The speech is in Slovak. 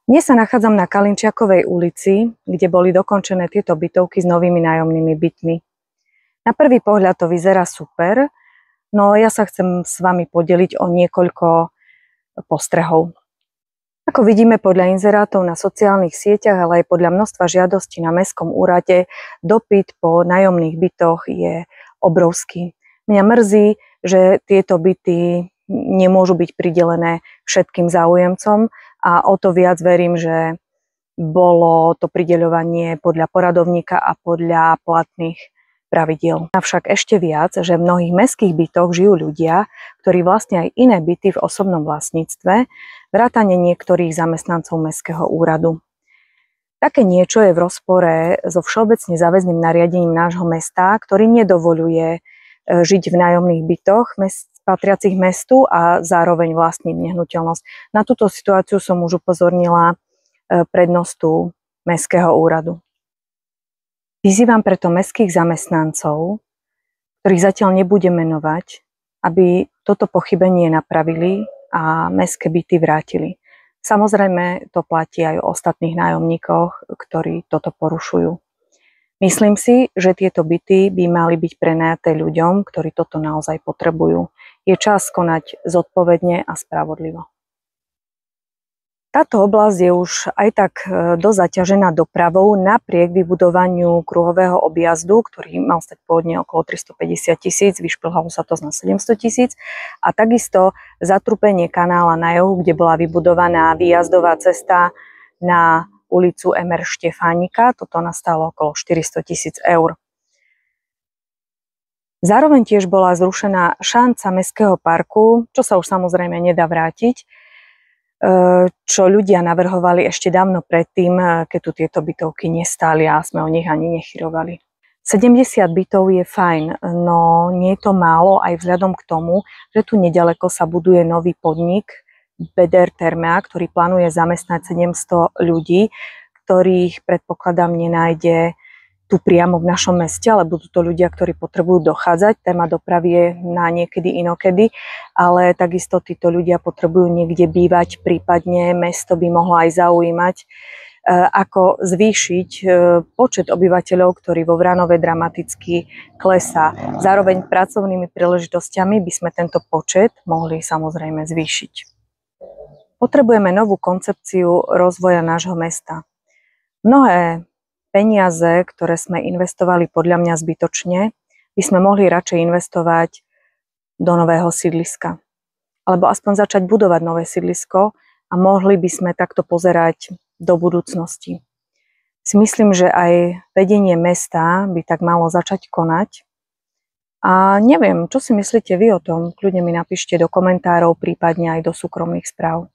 Dnes sa nachádzam na Kalinčiakovej ulici, kde boli dokončené tieto bytovky s novými nájomnými bytmi. Na prvý pohľad to vyzerá super, no ja sa chcem s vami podeliť o niekoľko postrehov. Ako vidíme podľa inzerátov na sociálnych sieťach, ale aj podľa množstva žiadostí na mestskom úrade, dopyt po nájomných bytoch je obrovský. Mňa mrzí, že tieto byty nemôžu byť pridelené všetkým záujemcom a o to viac verím, že bolo to prideľovanie podľa poradovníka a podľa platných pravidiel. Avšak ešte viac, že v mnohých mestských bytoch žijú ľudia, ktorí vlastnia aj iné byty v osobnom vlastníctve, vrátane niektorých zamestnancov mestského úradu. Také niečo je v rozpore so všeobecne záväzným nariadením nášho mesta, ktorý nedovoľuje žiť v nájomných bytoch patriacich mestu a zároveň vlastniť nehnuteľnosť. Na túto situáciu som už upozornila prednostu mestského úradu. Vyzývam preto mestských zamestnancov, ktorých zatiaľ nebudem menovať, aby toto pochybenie napravili a mestské byty vrátili. Samozrejme, to platí aj o ostatných nájomníkoch, ktorí toto porušujú. Myslím si, že tieto byty by mali byť prenajaté ľuďom, ktorí toto naozaj potrebujú. Je čas konať zodpovedne a spravodlivo. Táto oblasť je už aj tak dosť zaťažená dopravou napriek vybudovaniu kruhového objazdu, ktorý mal stať pôvodne okolo 350 000, vyšplhalo sa to na 700 000 a takisto zatrupenie kanála na juhu, kde bola vybudovaná výjazdová cesta na ulicu Emer Štefánika. Toto nastalo okolo 400 000 eur. Zároveň tiež bola zrušená šanca mestského parku, čo sa už samozrejme nedá vrátiť, čo ľudia navrhovali ešte dávno predtým, keď tu tieto bytovky nestáli a sme o nich ani nechyrovali. 70 bytov je fajn, no nie je to málo aj vzhľadom k tomu, že tu nedaleko sa buduje nový podnik Beder Thermea, ktorý plánuje zamestnať 700 ľudí, ktorých predpokladám nenájde tu priamo v našom meste, ale budú to ľudia, ktorí potrebujú dochádzať. Téma dopravy je na niekedy inokedy, ale takisto títo ľudia potrebujú niekde bývať, prípadne mesto by mohlo aj zaujímať, ako zvýšiť počet obyvateľov, ktorí vo Vranove dramaticky klesá. Zároveň pracovnými príležitosťami by sme tento počet mohli samozrejme zvýšiť. Potrebujeme novú koncepciu rozvoja nášho mesta. Mnohé peniaze, ktoré sme investovali podľa mňa zbytočne, by sme mohli radšej investovať do nového sídliska. Alebo aspoň začať budovať nové sídlisko a mohli by sme takto pozerať do budúcnosti. Si myslím, že aj vedenie mesta by tak malo začať konať. A neviem, čo si myslíte vy o tom? Kľudne mi napíšte do komentárov, prípadne aj do súkromných správ.